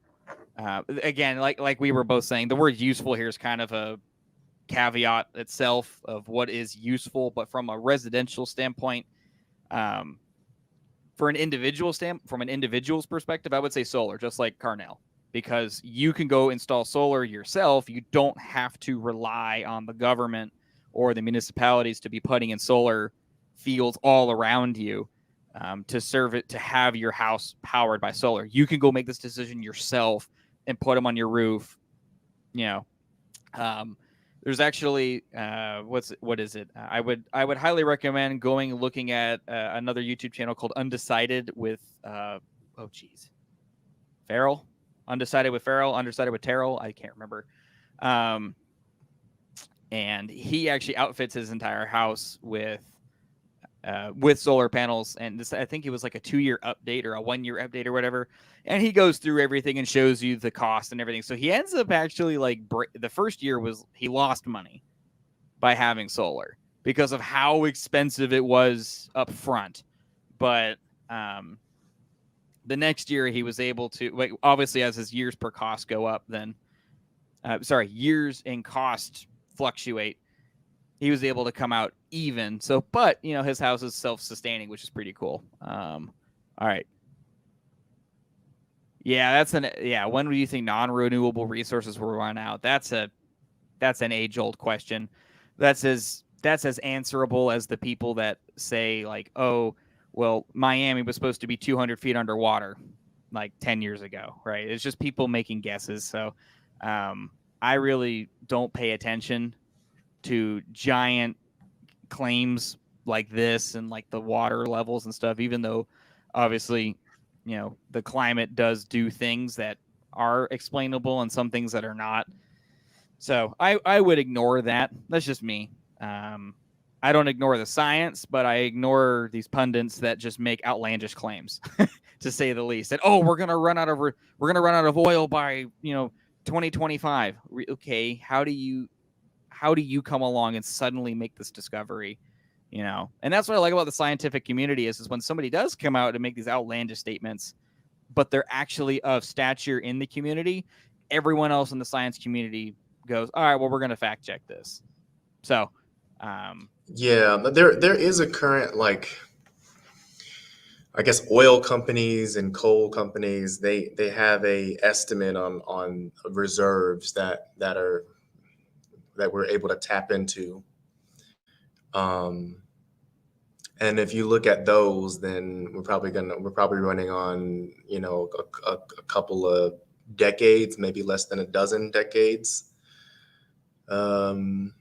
again, like we were both saying, the word useful here is kind of a caveat itself of what is useful, but from a residential standpoint, from an individual's perspective, I would say solar, just like Carnell, because you can go install solar yourself. You don't have to rely on the government or the municipalities to be putting in solar fields all around you to serve it, to have your house powered by solar. You can go make this decision yourself and put them on your roof. There's actually what is it? I would highly recommend looking at another YouTube channel called Undecided with Farrell, Undecided with Farrell, Undecided with Terrell. I can't remember. And he actually outfits his entire house with solar panels, and I think it was like a 2-year update or a 1-year update or whatever. And he goes through everything and shows you the cost and everything. So he ends up actually the first year he lost money by having solar because of how expensive it was up front. But the next year he was able to, obviously as his years per cost go up, then years in cost fluctuate, he was able to come out even. So, but his house is self-sustaining, which is pretty cool. All right. Yeah, when do you think non-renewable resources will run out? That's an age-old question. That's as answerable as the people that say like, oh, well, Miami was supposed to be 200 feet underwater like 10 years ago, right? It's just people making guesses. So I really don't pay attention to giant claims like this and like the water levels and stuff, even though obviously the climate does do things that are explainable and some things that are not. So I would ignore that. That's just me. I don't ignore the science, but I ignore these pundits that just make outlandish claims, to say the least. That we're gonna run out of oil by 2025. Okay, how do you come along and suddenly make this discovery? And that's what I like about the scientific community is when somebody does come out and make these outlandish statements, but they're actually of stature in the community, everyone else in the science community goes, all right, well, we're going to fact check this. So, there is a current, I guess oil companies and coal companies, they have a estimate on reserves that we're able to tap into. And if you look at those, then we're probably running on, a couple of decades, maybe less than a dozen decades. And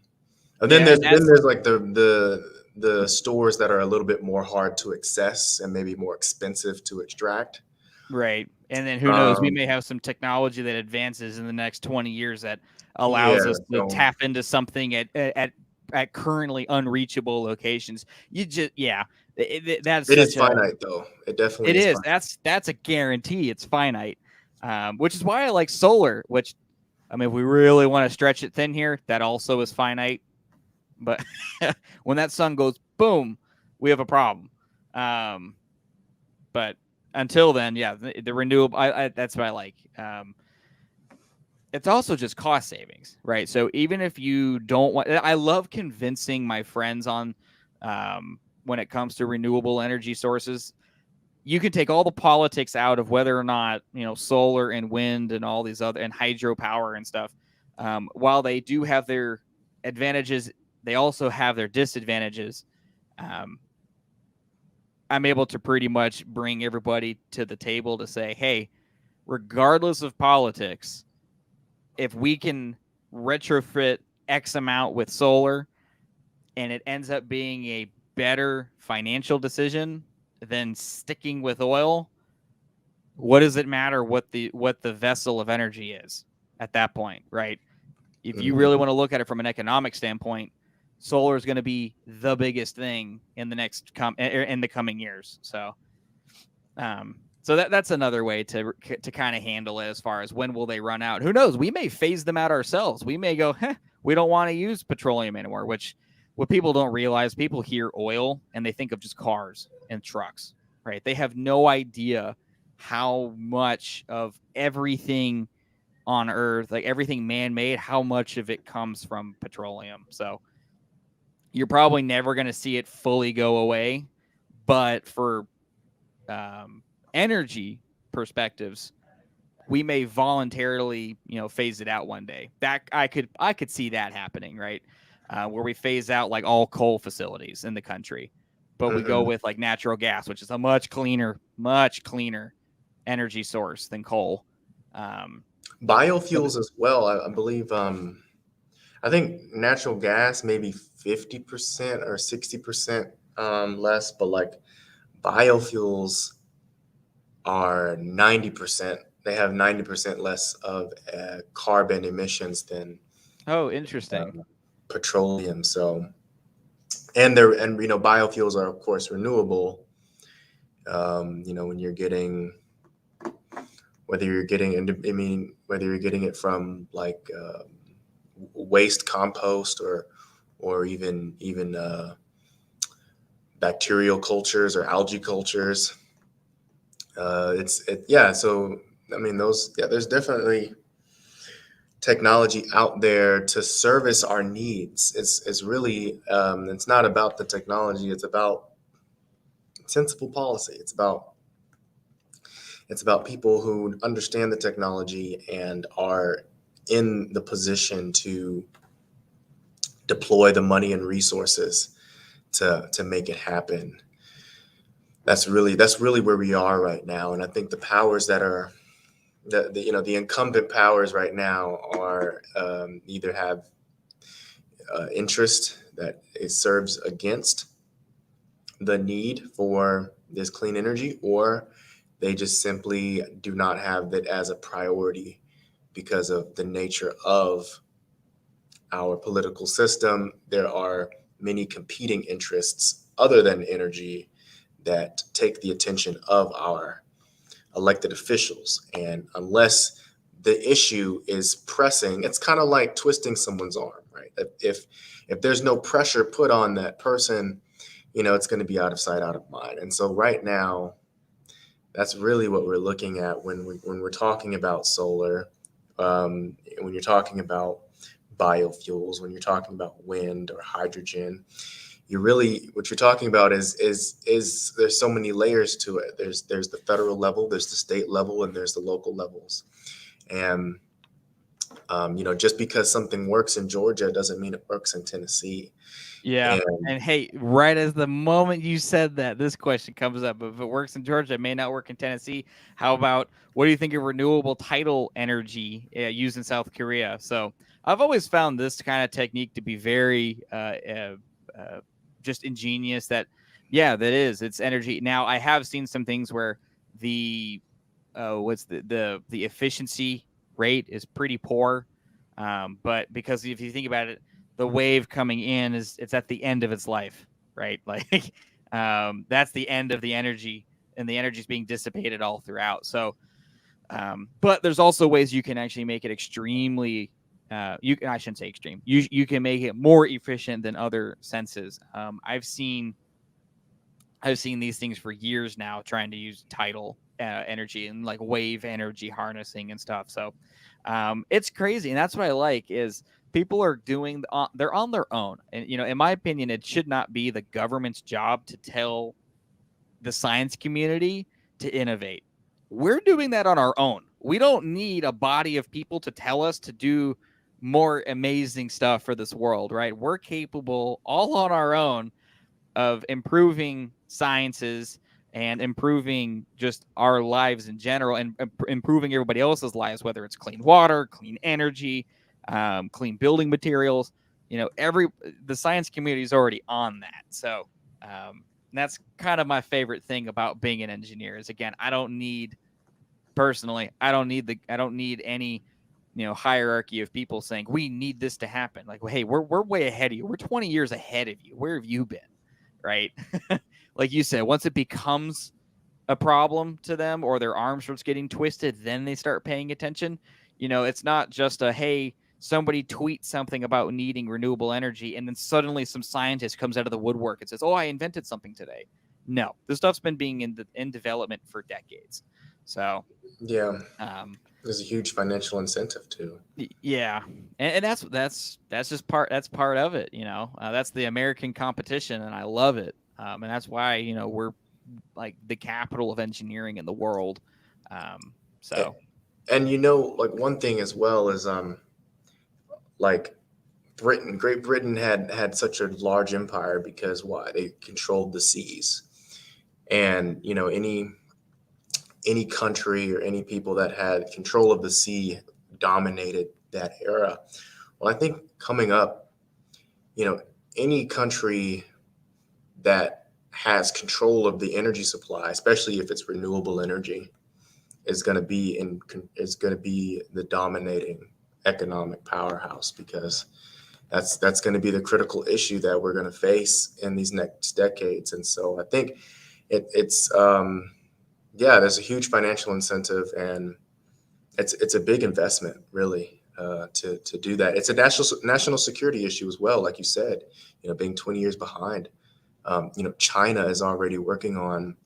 then there's like the stores that are a little bit more hard to access and maybe more expensive to extract. Right. And then who knows, we may have some technology that advances in the next 20 years that allows us to tap into something at currently unreachable locations. It is finite though. It definitely is. That's a guarantee. It's finite. Which is why I like solar, which, I mean, if we really want to stretch it thin here, that also is finite. But when that sun goes boom, we have a problem. But until then, the renewable, that's what I like. It's also just cost savings, right? So even if you don't want, I love convincing my friends on when it comes to renewable energy sources. You can take all the politics out of whether or not, solar and wind and all these other and hydropower and stuff. While they do have their advantages, they also have their disadvantages. I'm able to pretty much bring everybody to the table to say, hey, regardless of politics, if we can retrofit X amount with solar and it ends up being a better financial decision than sticking with oil, what does it matter what the vessel of energy is at that point, right? If you really want to look at it from an economic standpoint, solar is going to be the biggest thing in the coming years. So So that's another way to kind of handle it as far as when will they run out. Who knows? We may phase them out ourselves. We may go, we don't want to use petroleum anymore, which what people don't realize, people hear oil and they think of just cars and trucks, right? They have no idea how much of everything on Earth, like everything man-made, how much of it comes from petroleum. So you're probably never going to see it fully go away, but for energy perspectives, we may voluntarily, phase it out one day. That I could see that happening, right? Where we phase out like all coal facilities in the country, but we go with like natural gas, which is a much cleaner energy source than coal. Biofuels as well. I believe. I think natural gas maybe 50% or 60% less, but like biofuels are 90%. They have 90% less of carbon emissions than Interesting. Petroleum. So, and biofuels are of course renewable. When you're getting, whether you're getting it from like waste compost or even bacterial cultures or algae cultures. So there's definitely technology out there to service our needs. It's really it's not about the technology. It's about sensible policy. It's about people who understand the technology and are in the position to deploy the money and resources to make it happen. That's really where we are right now. And I think the powers that are the incumbent powers right now are either have interest that it serves against the need for this clean energy, or they just simply do not have that as a priority because of the nature of our political system. There are many competing interests other than energy that take the attention of our elected officials. And unless the issue is pressing, it's kind of like twisting someone's arm, right? If there's no pressure put on that person, it's going to be out of sight, out of mind. And so right now, that's really what we're looking at when we're talking about solar, when you're talking about biofuels, when you're talking about wind or hydrogen. What you're talking about is there's so many layers to it. There's the federal level, there's the state level, and there's the local levels. And just because something works in Georgia doesn't mean it works in Tennessee. Yeah. And hey, right as the moment you said that, this question comes up. If it works in Georgia, it may not work in Tennessee. How about, what do you think of renewable tidal energy used in South Korea? So I've always found this kind of technique to be very just ingenious. It's energy. Now, I have seen some things where the efficiency rate is pretty poor. But because if you think about it, the wave coming in it's at the end of its life, right? Like that's the end of the energy, and the energy is being dissipated all throughout. So, but there's also ways you can actually make it extremely. I shouldn't say extreme. You can make it more efficient than other senses. I've seen these things for years now, trying to use tidal energy and like wave energy harnessing and stuff. So it's crazy, and that's what I like is people are doing. They're on their own, and in my opinion, it should not be the government's job to tell the science community to innovate. We're doing that on our own. We don't need a body of people to tell us to do more amazing stuff for this world, right? We're capable all on our own of improving sciences and improving just our lives in general, and improving everybody else's lives, whether it's clean water, clean energy, clean building materials. The science community is already on that. So that's kind of my favorite thing about being an engineer is, again, I don't need any hierarchy of people saying we need this to happen. Like, well, hey, we're way ahead of you. We're 20 years ahead of you. Where have you been? Right? Like you said, once it becomes a problem to them or their arm starts getting twisted, then they start paying attention. It's not just hey, somebody tweets something about needing renewable energy and then suddenly some scientist comes out of the woodwork and says, oh, I invented something today. No, this stuff's been being in development for decades. So Yeah, there's a huge financial incentive too. yeah, and that's just that's part of it. That's the American competition, and I love it. And that's why we're like the capital of engineering in the world. So And like one thing as well is like Great Britain had such a large empire because why? They controlled the seas. And any country or any people that had control of the sea dominated that era. Well, I think coming up, any country that has control of the energy supply, especially if it's renewable energy, is going to be the dominating economic powerhouse, because that's going to be the critical issue that we're going to face in these next decades. And so I think it's there's a huge financial incentive, and it's a big investment, really, to do that. It's a national security issue as well, like you said. Being 20 years behind. China is already working on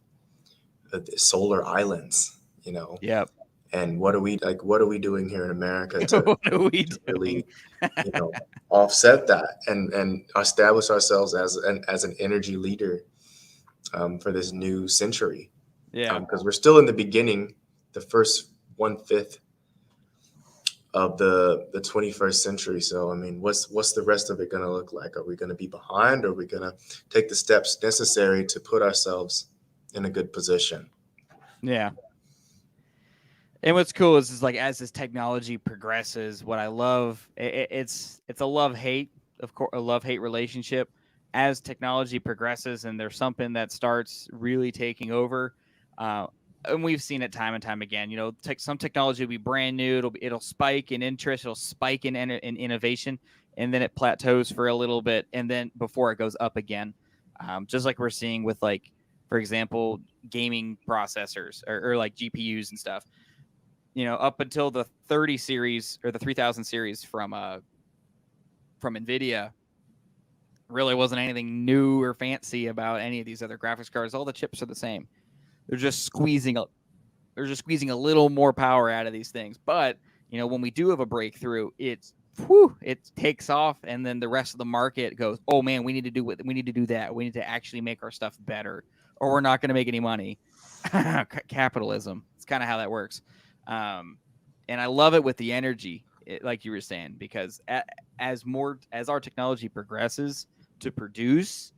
the solar islands. yep. And what are we doing here in America to What are we to doing? really offset that and establish ourselves as an energy leader for this new century? Yeah. Because we're still in the beginning, the first 1/5 of the 21st century. So I mean, what's the rest of it going to look like? Are we going to be behind? Or are we going to take the steps necessary to put ourselves in a good position? Yeah. And what's cool is like as this technology progresses, what I love it's a love-hate, of course, a love-hate relationship. As technology progresses and there's something that starts really taking over, and we've seen it time and time again. Some technology will be brand new. It'll spike in interest. It'll spike in innovation, and then it plateaus for a little bit, and then before it goes up again. Just like we're seeing with for example, gaming processors or like GPUs and stuff. Up until the 30 series or the 3000 series from NVIDIA, really wasn't anything new or fancy about any of these other graphics cards. All the chips are the same. They're just squeezing a little more power out of these things. But when we do have a breakthrough, it takes off, and then the rest of the market goes, oh man, we need to do that. We need to actually make our stuff better, or we're not going to make any money. Capitalism. It's kind of how that works. And I love it with the energy, like you were saying, because as our technology progresses to produce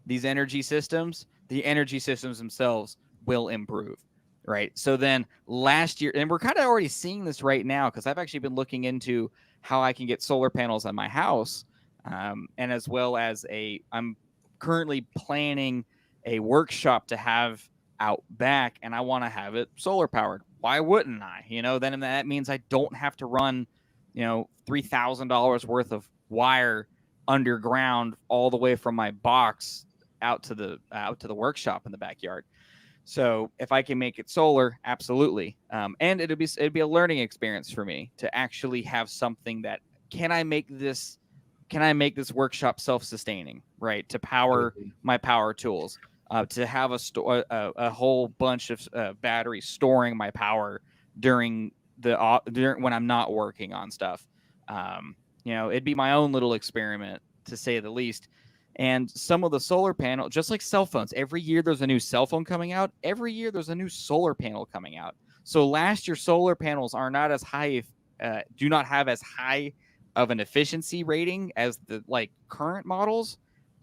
these energy systems, the energy systems themselves will improve, right? So then last year, and we're kind of already seeing this right now, because I've actually been looking into how I can get solar panels on my house, and as well as I'm currently planning a workshop to have out back, and I want to have it solar powered. Why wouldn't I? Then that means I don't have to run, $3,000 worth of wire underground all the way from my box out to the workshop in the backyard. So if I can make it solar, absolutely. And it'd be a learning experience for me to actually have something that can I make this workshop self-sustaining, right? To power my power tools. To have a whole bunch of batteries storing my power during when I'm not working on stuff. It'd be my own little experiment, to say the least. And some of the solar panel, just like cell phones, every year there's a new cell phone coming out. Every year there's a new solar panel coming out. So last year solar panels are not as high, do not have as high of an efficiency rating as the current models.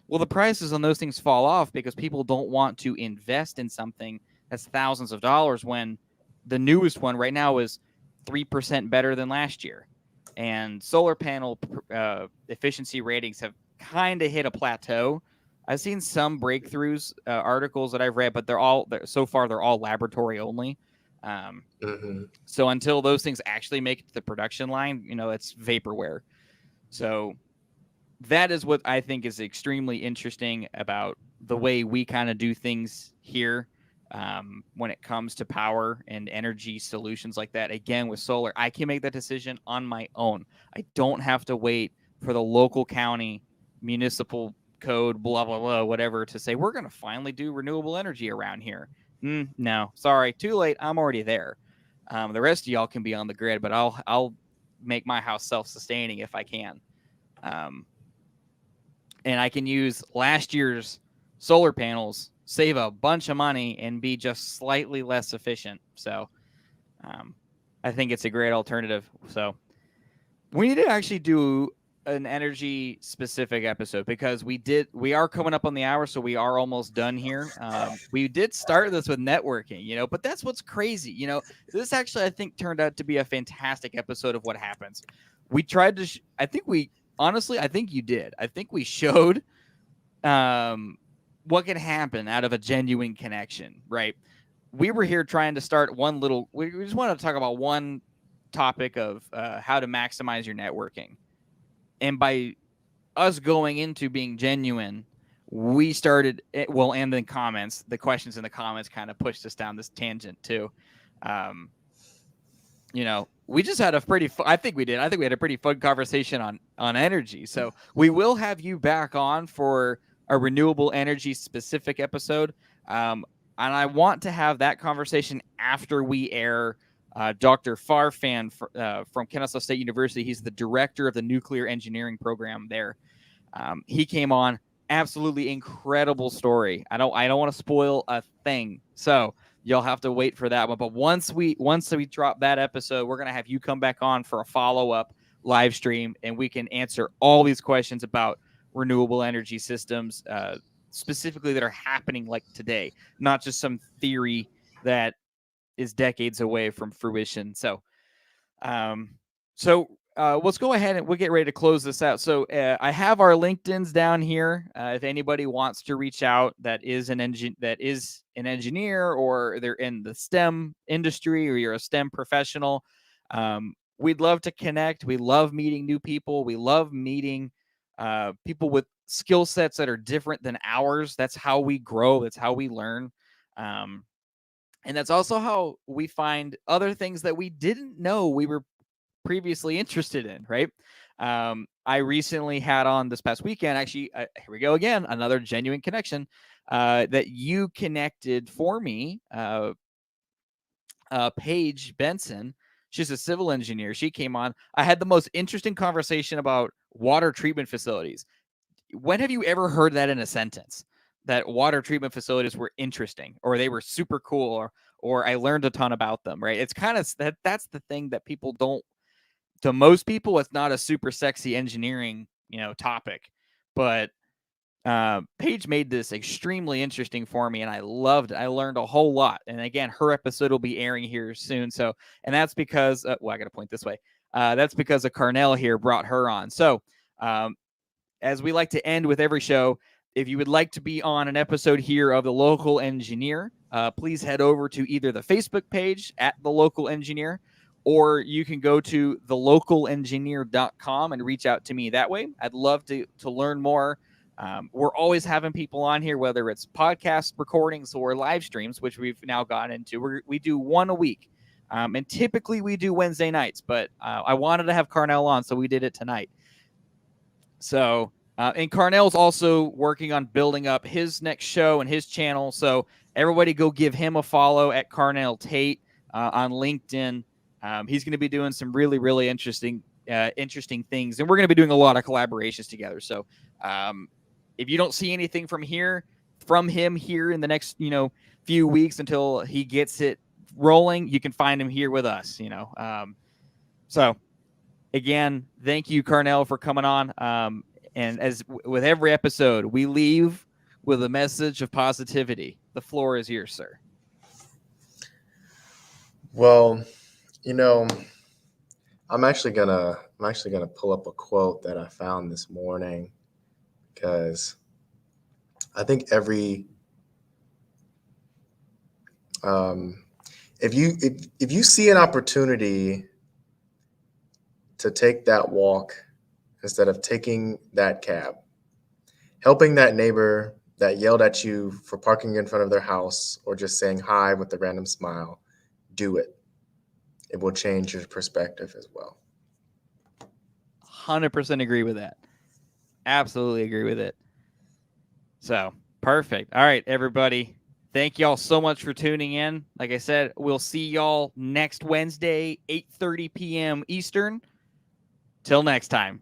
Well, the prices on those things fall off because people don't want to invest in something that's thousands of dollars when the newest one right now is 3% better than last year. And solar panel efficiency ratings have kind of hit a plateau. I've seen some breakthroughs, articles that I've read, but so far they're all laboratory only. So until those things actually make it to the production line, it's vaporware. So that is what I think is extremely interesting about the way we kind of do things here. when it comes to power and energy solutions like that. Again, with solar, I can make that decision on my own. I don't have to wait for the local county municipal code, blah, blah, blah, whatever, to say, we're going to finally do renewable energy around here. No, sorry, too late. I'm already there. The rest of y'all can be on the grid, but I'll make my house self-sustaining if I can. And I can use last year's solar panels, save a bunch of money, and be just slightly less efficient. So I think it's a great alternative. So we need to actually do an energy specific episode, because we are coming up on the hour, so we are almost done here. We did start this with networking, but that's what's crazy. This actually, I think, turned out to be a fantastic episode of what happens. We tried to I think you did. I think we showed what can happen out of a genuine connection, right? We were here trying to start we just wanted to talk about one topic of how to maximize your networking. And by us going into being genuine, we started and then the questions in the comments kind of pushed us down this tangent too. We just had I think we had a pretty fun conversation on energy. So we will have you back on for a renewable energy specific episode. And I want to have that conversation after we air Dr. Farfan from Kennesaw State University. He's the director of the nuclear engineering program there. He came on, absolutely incredible story. I don't want to spoil a thing, so you'll have to wait for that one. But once we drop that episode, we're gonna have you come back on for a follow-up live stream, and we can answer all these questions about renewable energy systems, specifically that are happening like today, not just some theory that is decades away from fruition. So let's go ahead and we'll get ready to close this out. So I have our LinkedIn's down here. If anybody wants to reach out that is an engineer, or they're in the STEM industry, or you're a STEM professional, we'd love to connect. We love meeting new people. We love meeting people with skill sets that are different than ours. That's how we grow. That's how we learn. And that's also how we find other things that we didn't know we were previously interested in, right? I recently had on this past weekend, actually, here we go again, another genuine connection that you connected for me, Paige Benson. She's a civil engineer. She came on. I had the most interesting conversation about water treatment facilities. When have you ever heard that in a sentence? That water treatment facilities were interesting, or they were super cool, or I learned a ton about them, right? It's kind of that's the thing that people don't. To most people, it's not a super sexy engineering, topic, but Paige made this extremely interesting for me, and I loved it. I learned a whole lot. And again, her episode will be airing here soon. So, and that's because, I got to point this way. That's because of Carnell here brought her on. So, as we like to end with every show, if you would like to be on an episode here of The Local Engineer, please head over to either the Facebook page at The Local Engineer, or you can go to thelocalengineer.com and reach out to me that way. I'd love to learn more. We're always having people on here, whether it's podcast recordings or live streams, which we've now gotten into. We do one a week, and typically we do Wednesday nights, but I wanted to have Carnell on, so we did it tonight. So, and Carnell's also working on building up his next show and his channel. So everybody go give him a follow at Carnell Tate on LinkedIn. He's going to be doing some really, really interesting things, and we're going to be doing a lot of collaborations together. So if you don't see anything from him here in the next, few weeks until he gets it rolling, you can find him here with us, So again, thank you, Carnell, for coming on. And as with every episode, we leave with a message of positivity. The floor is yours, sir. Well, I'm actually gonna pull up a quote that I found this morning, because I think if you see an opportunity to take that walk instead of taking that cab, helping that neighbor that yelled at you for parking in front of their house or just saying hi with a random smile, do it. It will change your perspective as well. 100% agree with that. Absolutely agree with it. So, perfect. All right, everybody. Thank y'all so much for tuning in. Like I said, we'll see y'all next Wednesday, 8:30 p.m. Eastern. Till next time.